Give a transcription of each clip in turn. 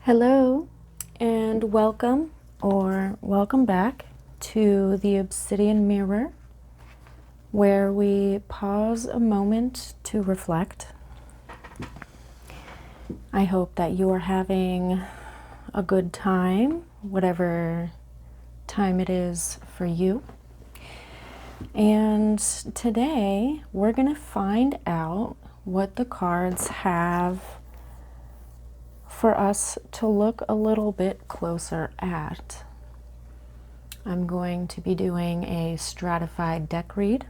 Hello and welcome back to the Obsidian Mirror, where we pause a moment to reflect. I hope that you are having a good time, whatever time it is for you. And today we're going to find out what the cards have for us to look a little bit closer at. I'm going to be doing a stratified deck read,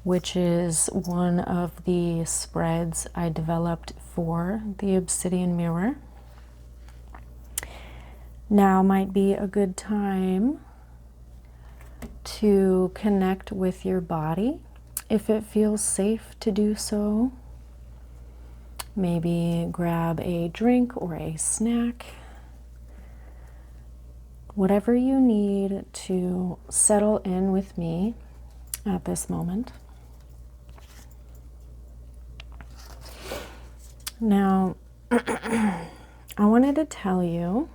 which is one of the spreads I developed for the Obsidian Mirror. Now might be a good time to connect with your body if it feels safe to do so. Maybe grab a drink or a snack, whatever you need to settle in with me at this moment. Now, I wanted to tell you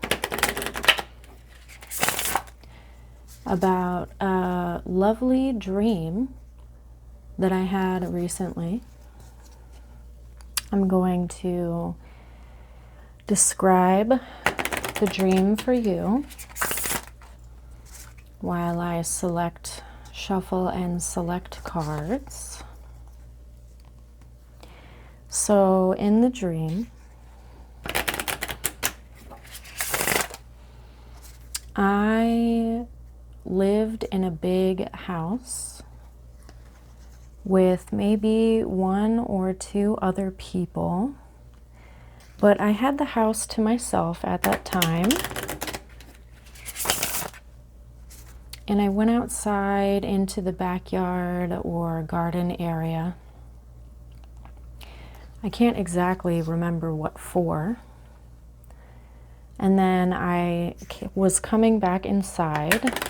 about a lovely dream that I had recently. I'm going to describe the dream for you while I shuffle and select cards. So in the dream, I lived in a big house with maybe one or two other people, but I had the house to myself at that time. And I went outside into the backyard or garden area. I can't exactly remember what for. And then I was coming back inside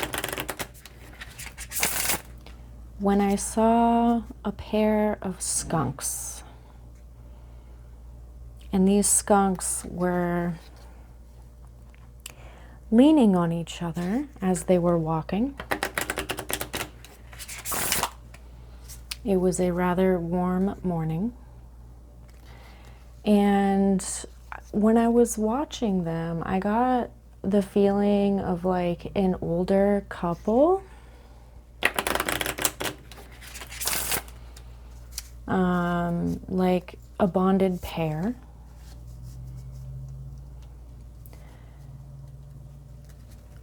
when I saw a pair of skunks. And these skunks were leaning on each other as they were walking. It was a rather warm morning. And when I was watching them, I got the feeling of like an older couple. Like a bonded pair.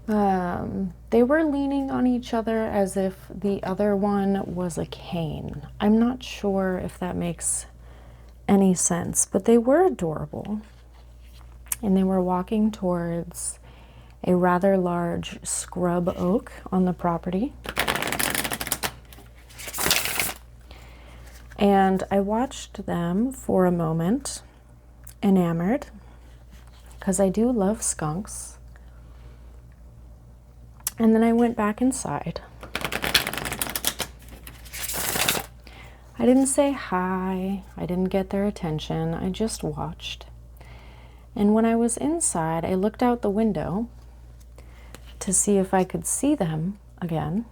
They were leaning on each other as if the other one was a cane. I'm not sure if that makes any sense, but they were adorable. And they were walking towards a rather large scrub oak on the property. And I watched them for a moment, enamored, because I do love skunks. And then I went back inside. I didn't say hi, I didn't get their attention, I just watched. And when I was inside, I looked out the window to see if I could see them again.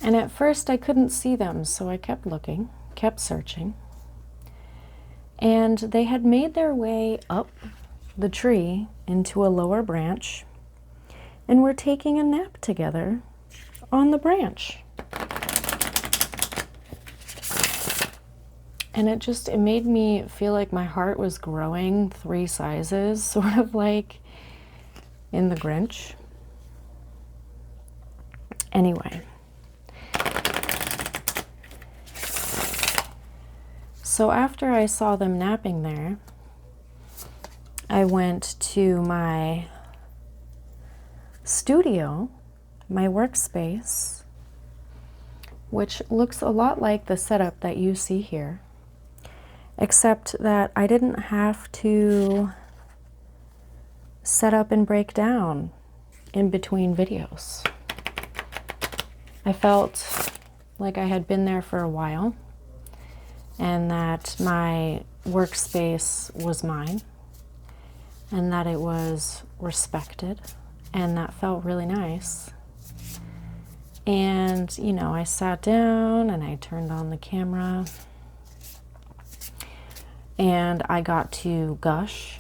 And at first I couldn't see them, so I kept looking, kept searching. And they had made their way up the tree into a lower branch and were taking a nap together on the branch. And it made me feel like my heart was growing 3 sizes, sort of like in The Grinch. Anyway. So after I saw them napping there, I went to my studio, my workspace, which looks a lot like the setup that you see here, except that I didn't have to set up and break down in between videos. I felt like I had been there for a while, and that my workspace was mine, and that it was respected, and that felt really nice. And, you know, I sat down and I turned on the camera and I got to gush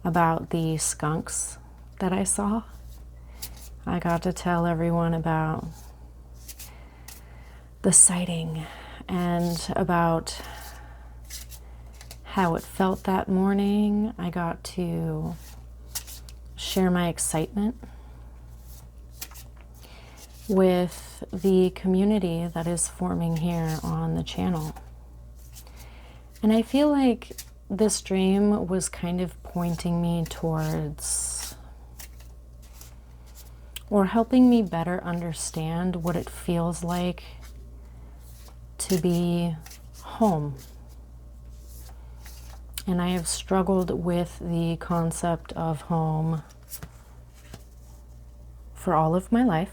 about the skunks that I saw. I got to tell everyone about the sighting and about how it felt that morning. I got to share my excitement with the community that is forming here on the channel. And I feel like this dream was kind of pointing me towards, or helping me better understand what it feels like to be home. And I have struggled with the concept of home for all of my life,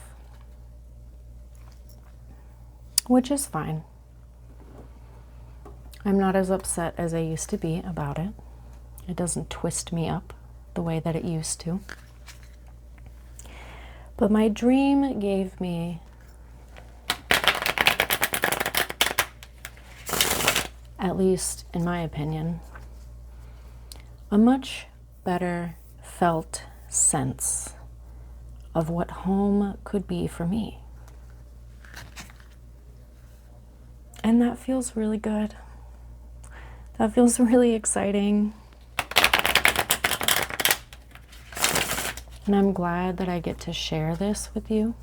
which is fine. I'm not as upset as I used to be about it. It doesn't twist me up the way that it used to. But my dream gave me at least in my opinion, a much better felt sense of what home could be for me. And that feels really good. That feels really exciting. And I'm glad that I get to share this with you.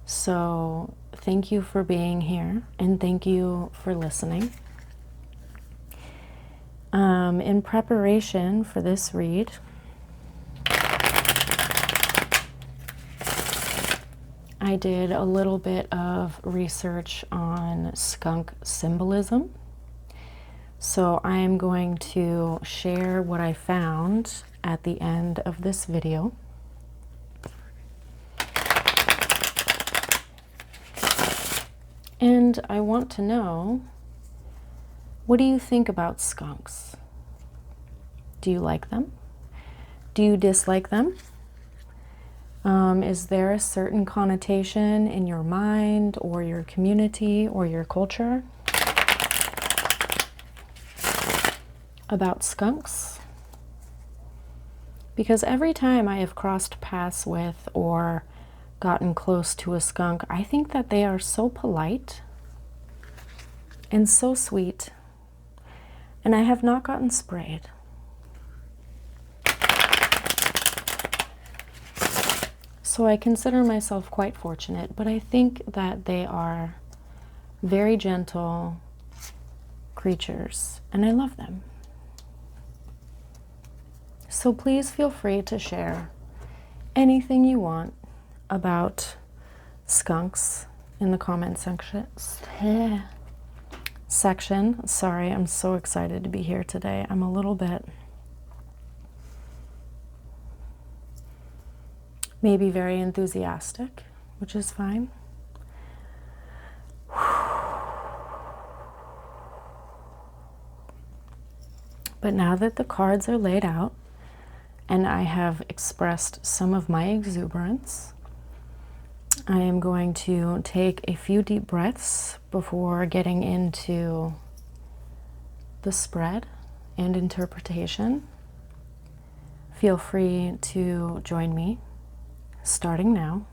So thank you for being here and thank you for listening. In preparation for this read, I did a little bit of research on skunk symbolism. So I'm going to share what I found at the end of this video. And I want to know, what do you think about skunks? Do you like them? Do you dislike them? Is there a certain connotation in your mind or your community or your culture about skunks? Because every time I have crossed paths with or gotten close to a skunk, I think that they are so polite and so sweet, and I have not gotten sprayed. So I consider myself quite fortunate, but I think that they are very gentle creatures, and I love them. So please feel free to share anything you want about skunks in the comment section. Sorry, I'm so excited to be here today. I'm a little bit, maybe very enthusiastic, which is fine. But now that the cards are laid out and I have expressed some of my exuberance, I am going to take a few deep breaths before getting into the spread and interpretation. Feel free to join me, starting now.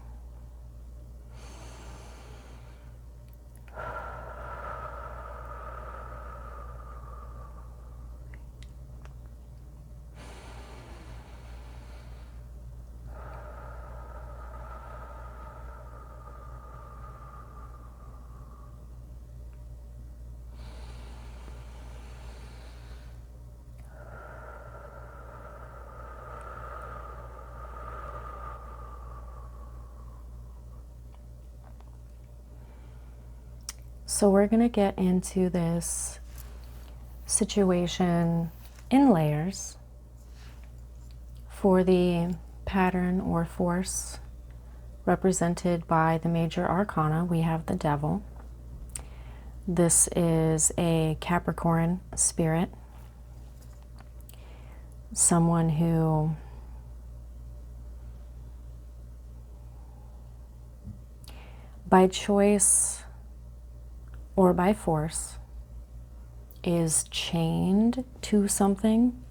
So we're going to get into this situation in layers. For the pattern or force represented by the major arcana, we have the devil. This is a Capricorn spirit, someone who by choice or by force is chained to something.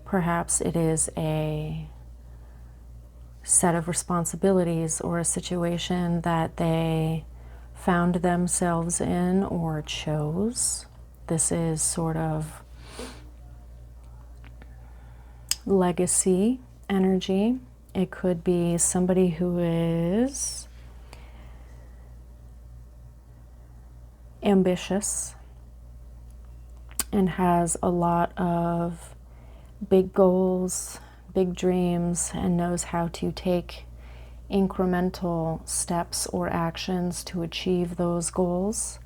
Perhaps it is a set of responsibilities or a situation that they found themselves in or chose. This is sort of legacy energy. It could be somebody who is ambitious and has a lot of big goals, big dreams, and knows how to take incremental steps or actions to achieve those goals.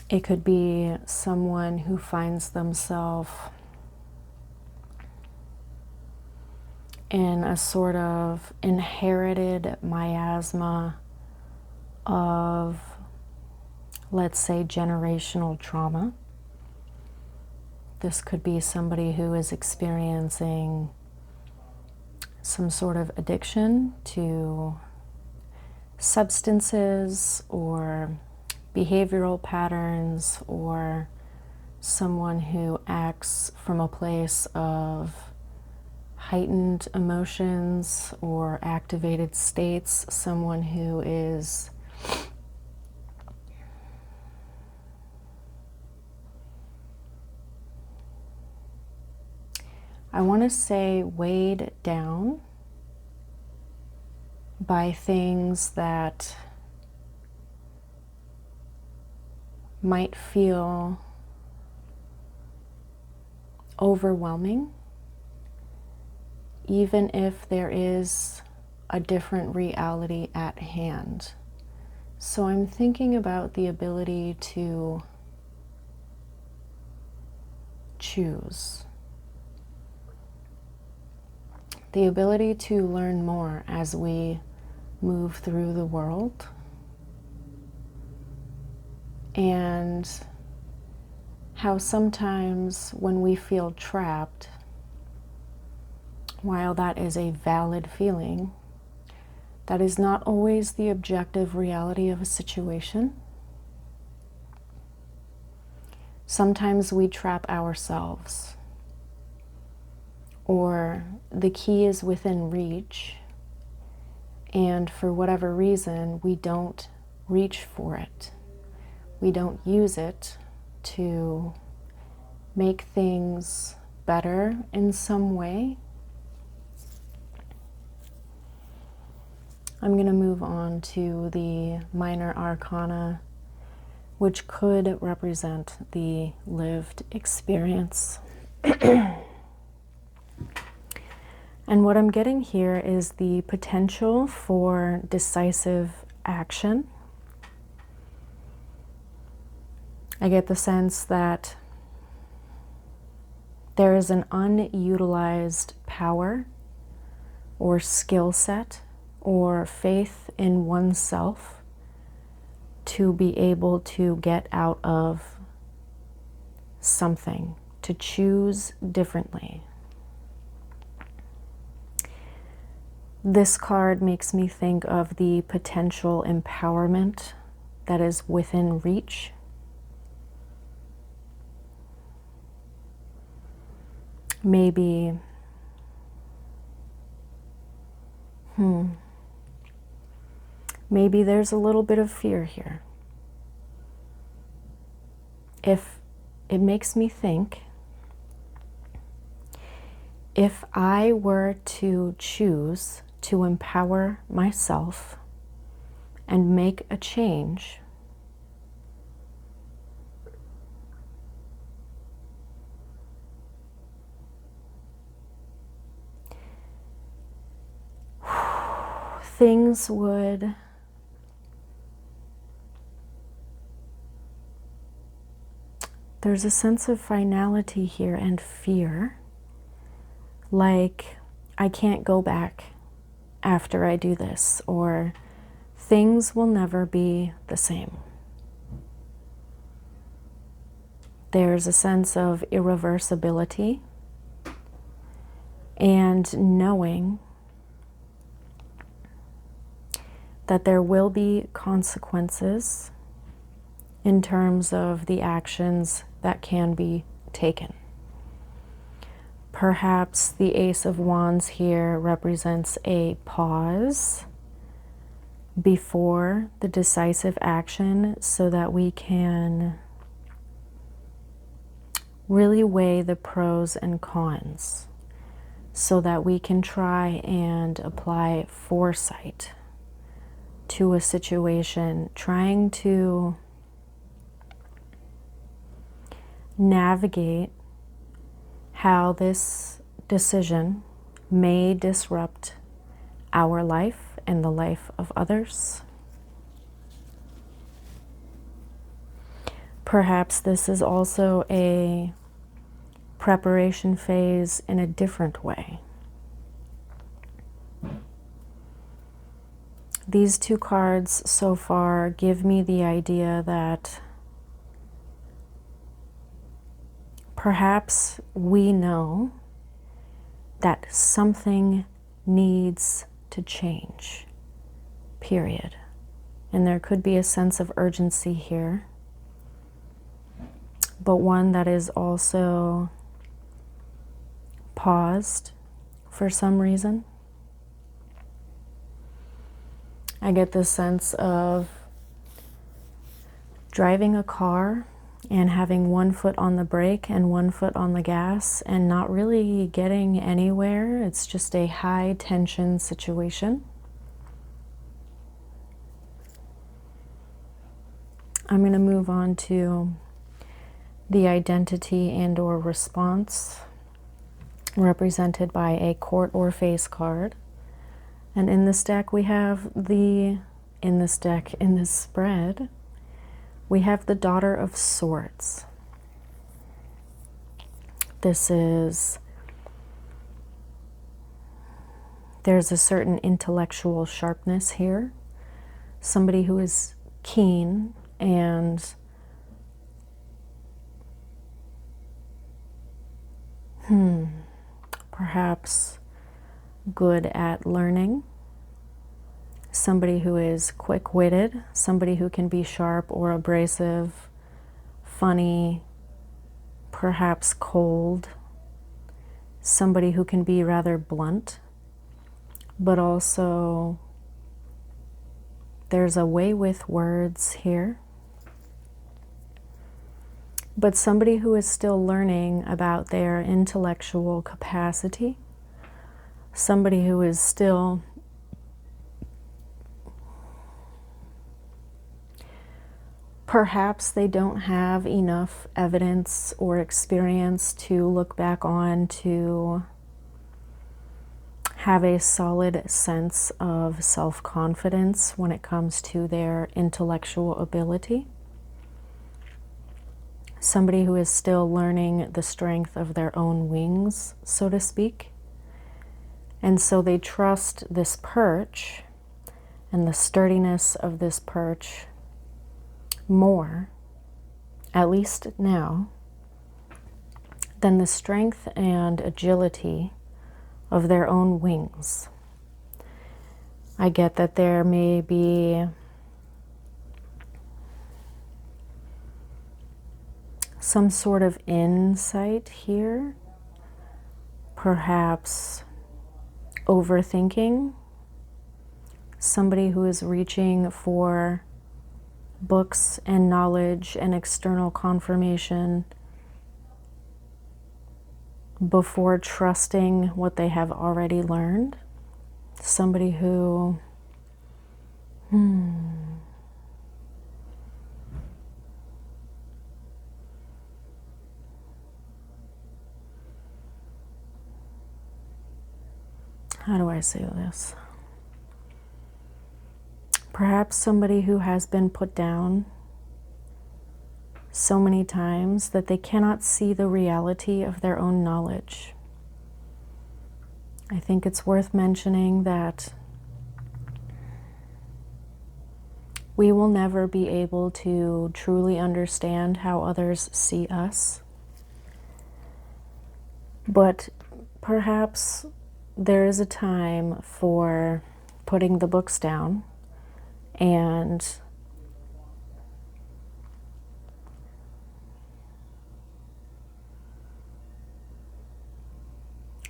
It could be someone who finds themselves in a sort of inherited miasma of, let's say, generational trauma. This could be somebody who is experiencing some sort of addiction to substances or behavioral patterns, or someone who acts from a place of heightened emotions or activated states, someone who is I want to say weighed down by things that might feel overwhelming, even if there is a different reality at hand. So I'm thinking about the ability to choose. The ability to learn more as we move through the world, and how sometimes when we feel trapped, while that is a valid feeling, that is not always the objective reality of a situation. Sometimes we trap ourselves, or the key is within reach, and for whatever reason, we don't reach for it. We don't use it to make things better in some way. I'm going to move on to the minor arcana, which could represent the lived experience. And what I'm getting here is the potential for decisive action. I get the sense that there is an unutilized power or skill set or faith in oneself to be able to get out of something, to choose differently. This card makes me think of the potential empowerment that is within reach. Maybe, maybe there's a little bit of fear here. If it makes me think, if I were to choose to empower myself and make a change, things would there's a sense of finality here and fear, like I can't go back after I do this, or things will never be the same. There's a sense of irreversibility and knowing that there will be consequences in terms of the actions that can be taken. Perhaps the Ace of Wands here represents a pause before the decisive action so that we can really weigh the pros and cons, so that we can try and apply foresight to a situation, trying to navigate how this decision may disrupt our life and the life of others. Perhaps this is also a preparation phase in a different way. These two cards so far give me the idea that perhaps we know that something needs to change, period. And there could be a sense of urgency here, but one that is also paused for some reason. I get this sense of driving a car and having one foot on the brake and one foot on the gas and not really getting anywhere. It's just a high tension situation. I'm going to move on to the identity and or response, represented by a court or face card. And in this deck we have in this spread, we have the Daughter of Swords. There's a certain intellectual sharpness here. Somebody who is keen and perhaps good at learning. Somebody who is quick-witted, somebody who can be sharp or abrasive, funny, perhaps cold, somebody who can be rather blunt, but also there's a way with words here. But somebody who is still learning about their intellectual capacity, somebody who is still perhaps they don't have enough evidence or experience to look back on to have a solid sense of self-confidence when it comes to their intellectual ability. Somebody who is still learning the strength of their own wings, so to speak. And so they trust this perch and the sturdiness of this perch more, at least now, than the strength and agility of their own wings. I get that there may be some sort of insight here, perhaps overthinking, somebody who is reaching for books and knowledge and external confirmation before trusting what they have already learned. Somebody who how do I say this? Perhaps somebody who has been put down so many times that they cannot see the reality of their own knowledge. I think it's worth mentioning that We will never be able to truly understand how others see us. But perhaps there is a time for putting the books down and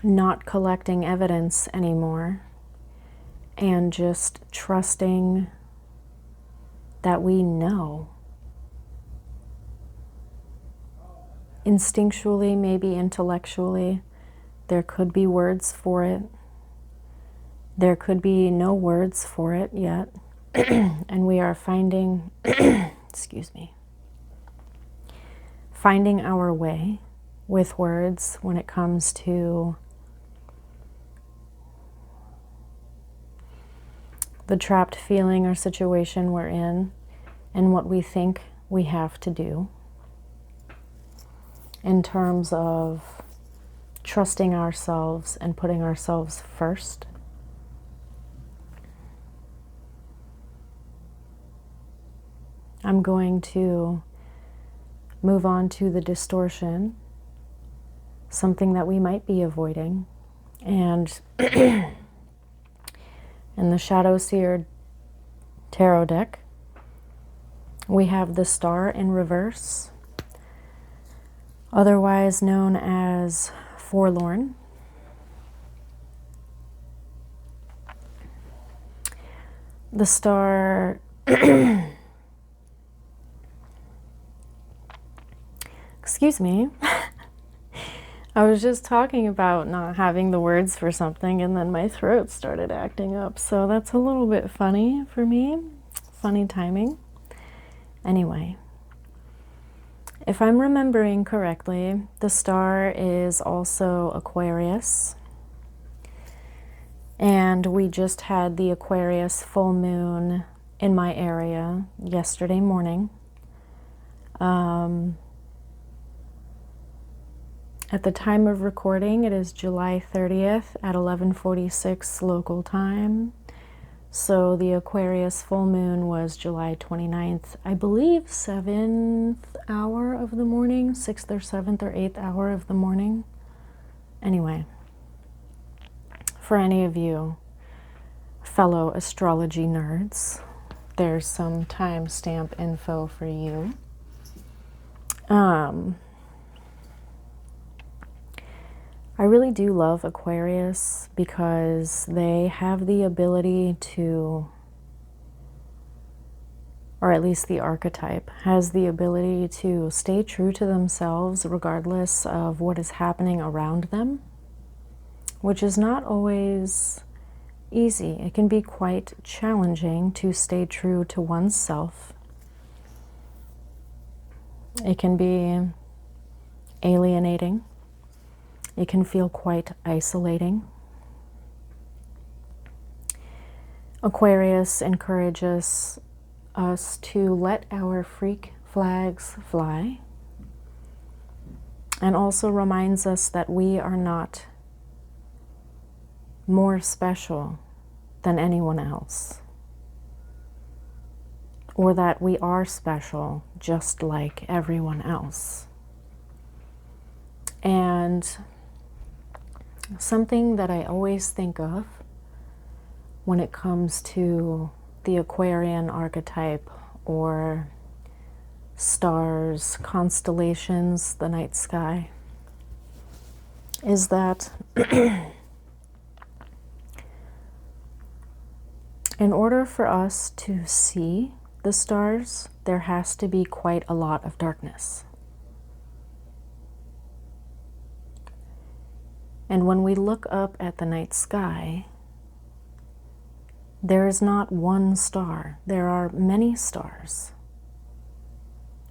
not collecting evidence anymore, and just trusting that we know. Instinctually, maybe intellectually, there could be words for it. There could be no words for it yet. And we are finding, excuse me, finding our way with words when it comes to the trapped feeling or situation we're in and what we think we have to do in terms of trusting ourselves and putting ourselves first. I'm going to move on to the distortion, something that we might be avoiding. And in the Shadow Seer Tarot deck, we have the Star in reverse, otherwise known as Forlorn. The Star, excuse me, I was just talking about not having the words for something and then my throat started acting up. So that's a little bit funny for me. Funny timing. Anyway, if I'm remembering correctly, the Star is also Aquarius. And we just had the Aquarius full moon in my area yesterday morning. At the time of recording, it is July 30th at 11:46 local time. So the Aquarius full moon was July 29th, I believe 7th hour of the morning, 6th or 7th or 8th hour of the morning. Anyway, for any of you fellow astrology nerds, there's some timestamp info for you. I really do love Aquarius because they have the ability to, or at least the archetype has the ability to stay true to themselves regardless of what is happening around them, which is not always easy. It can be quite challenging to stay true to oneself. It can be alienating. It can feel quite isolating. Aquarius encourages us to let our freak flags fly, and also reminds us that we are not more special than anyone else, or that we are special just like everyone else. And something that I always think of when it comes to the Aquarian archetype or stars, constellations, the night sky, is that in order for us to see the stars, there has to be quite a lot of darkness. And when we look up at the night sky, there is not one star. There are many stars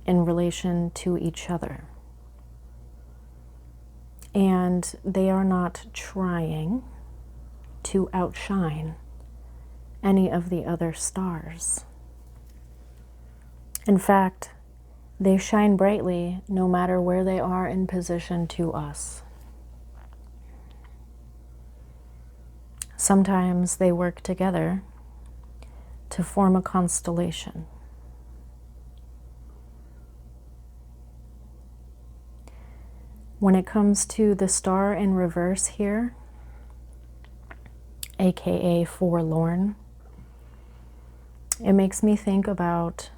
in relation to each other. And they are not trying to outshine any of the other stars. In fact, they shine brightly no matter where they are in position to us. Sometimes they work together to form a constellation. When it comes to the star in reverse here, aka forlorn, it makes me think about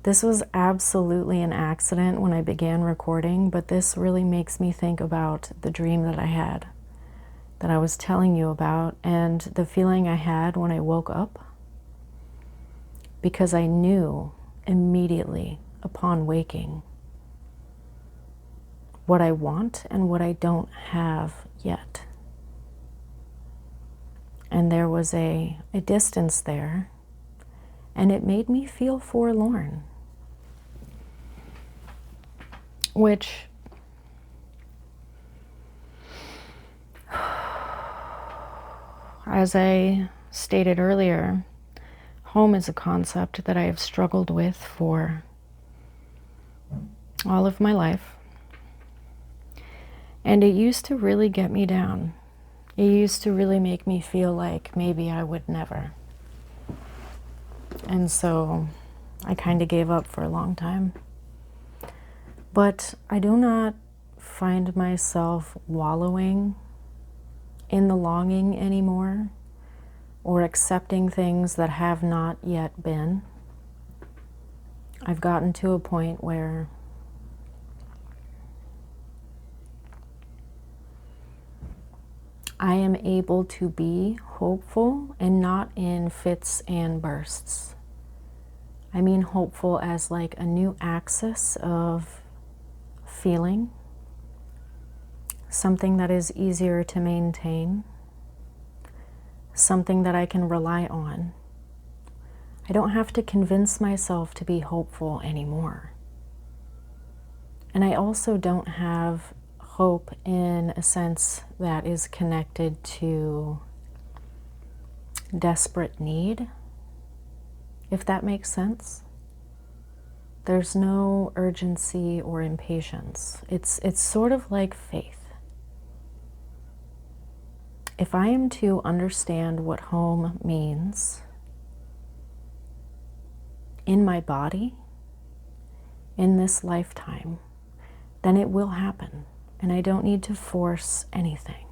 this was absolutely an accident when I began recording, but this really makes me think about the dream that I had, that I was telling you about, and the feeling I had when I woke up, because I knew immediately upon waking what I want and what I don't have yet. And there was a distance there, and it made me feel forlorn, which as I stated earlier, home is a concept that I have struggled with for all of my life. And it used to really get me down. It used to really make me feel like maybe I would never. And so I kind of gave up for a long time. But I do not find myself wallowing in the longing anymore, or accepting things that have not yet been. I've gotten to a point where I am able to be hopeful, and not in fits and bursts. I mean hopeful as like a new axis of feeling, something that is easier to maintain, something that I can rely on. I don't have to convince myself to be hopeful anymore. And I also don't have hope in a sense that is connected to desperate need, if that makes sense. There's no urgency or impatience. It's sort of like faith. If I am to understand what home means in my body, in this lifetime, then it will happen, and I don't need to force anything.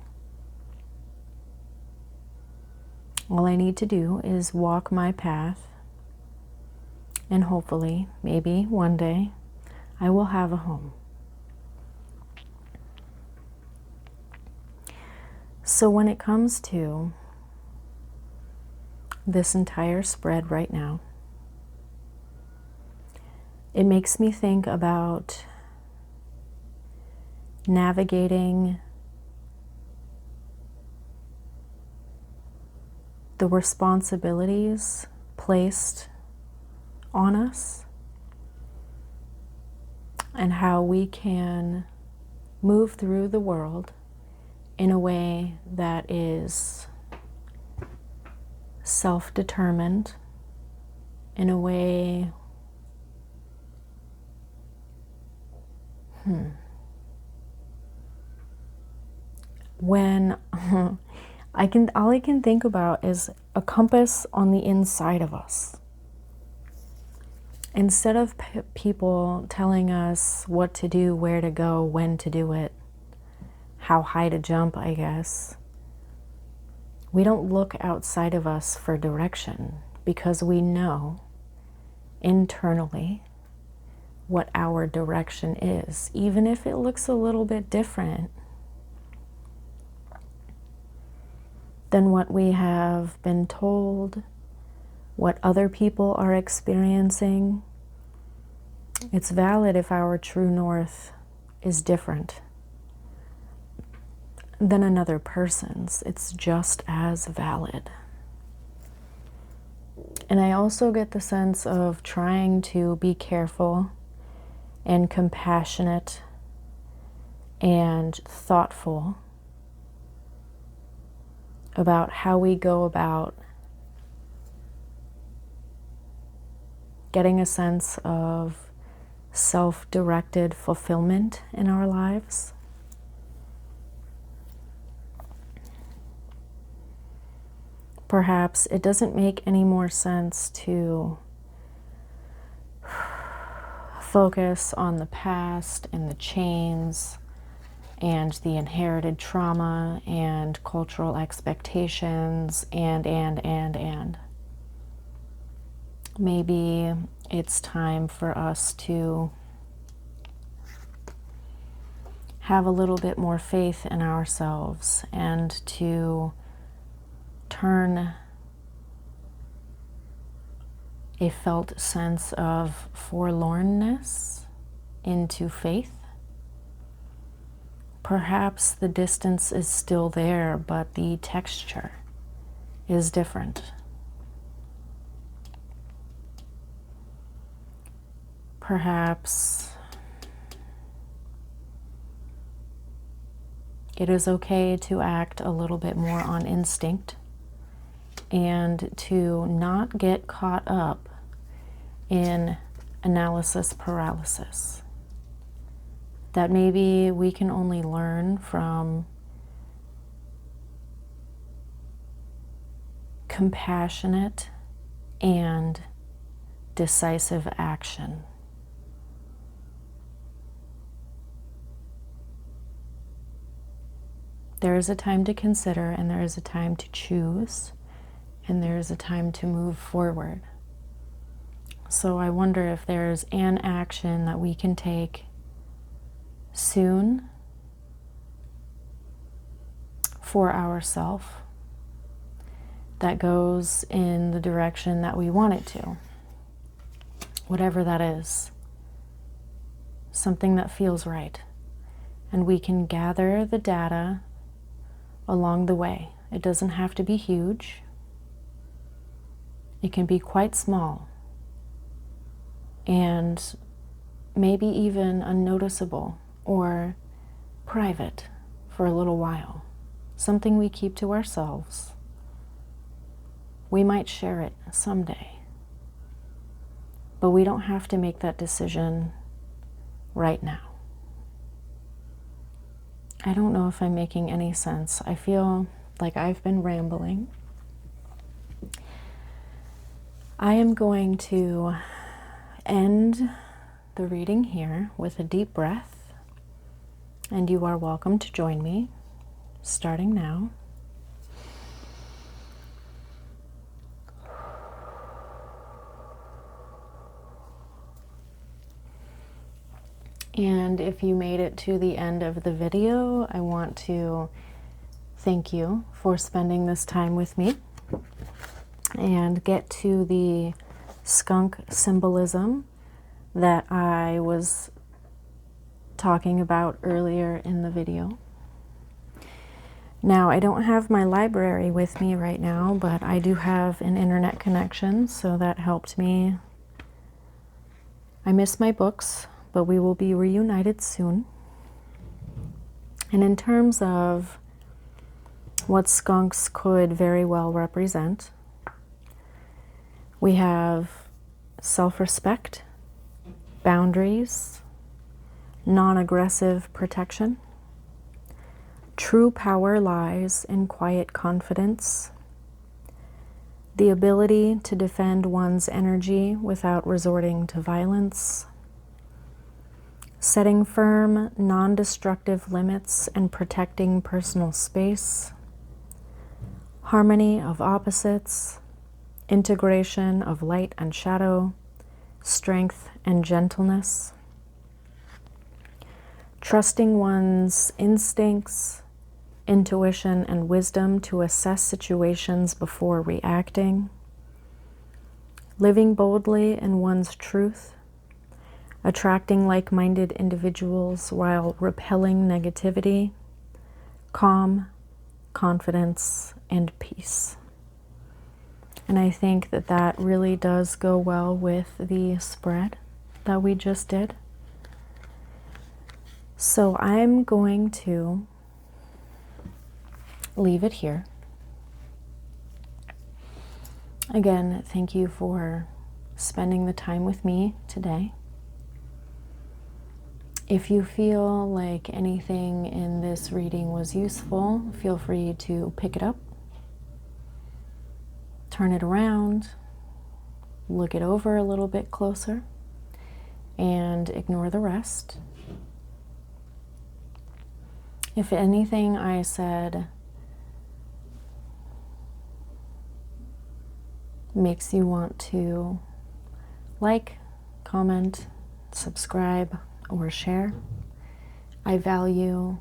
All I need to do is walk my path, and hopefully, maybe one day, I will have a home. So when it comes to this entire spread right now, it makes me think about navigating the responsibilities placed on us, and how we can move through the world in a way that is self-determined, in a way when all I can think about is a compass on the inside of us. Instead of people telling us what to do, where to go, when to do it, how high to jump, I guess, we don't look outside of us for direction, because we know internally what our direction is, even if it looks a little bit different than what we have been told, what other people are experiencing. It's valid if our true north is different than another person's. It's just as valid. And I also get the sense of trying to be careful and compassionate and thoughtful about how we go about getting a sense of self-directed fulfillment in our lives. Perhaps it doesn't make any more sense to focus on the past and the chains and the inherited trauma and cultural expectations and. Maybe it's time for us to have a little bit more faith in ourselves and to turn a felt sense of forlornness into faith. Perhaps the distance is still there, but the texture is different. Perhaps it is okay to act a little bit more on instinct and to not get caught up in analysis paralysis. That maybe we can only learn from compassionate and decisive action. There is a time to consider, and there is a time to choose, and there is a time to move forward. So I wonder if there's an action that we can take soon for ourselves that goes in the direction that we want it to. Whatever that is. Something that feels right. And we can gather the data along the way. It doesn't have to be huge. It can be quite small and maybe even unnoticeable or private for a little while. Something we keep to ourselves. We might share it someday, but we don't have to make that decision right now. I don't know if I'm making any sense. I feel like I've been rambling. I am going to end the reading here with a deep breath, and you are welcome to join me, starting now. And if you made it to the end of the video, I want to thank you for spending this time with me and get to the skunk symbolism that I was talking about earlier in the video. Now, I don't have my library with me right now, but I do have an internet connection, so that helped me. I miss my books, but we will be reunited soon. And in terms of what skunks could very well represent, we have self-respect, boundaries, non-aggressive protection. True power lies in quiet confidence, the ability to defend one's energy without resorting to violence, setting firm, non-destructive limits and protecting personal space, harmony of opposites, integration of light and shadow, strength and gentleness, trusting one's instincts, intuition and wisdom to assess situations before reacting, living boldly in one's truth, attracting like-minded individuals while repelling negativity, calm, confidence, and peace. And I think that that really does go well with the spread that we just did. So I'm going to leave it here. Again, thank you for spending the time with me today. If you feel like anything in this reading was useful, feel free to pick it up turn it around, look it over a little bit closer, and ignore the rest. If anything I said makes you want to like, comment, subscribe, or share, I value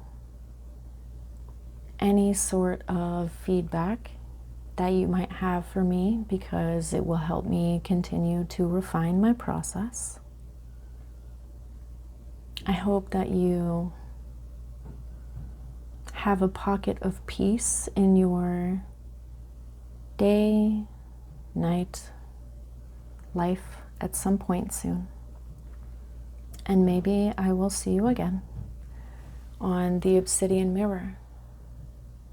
any sort of feedback that you might have for me because it will help me continue to refine my process. I hope that you have a pocket of peace in your day, night, life at some point soon. And maybe I will see you again on the Obsidian Mirror.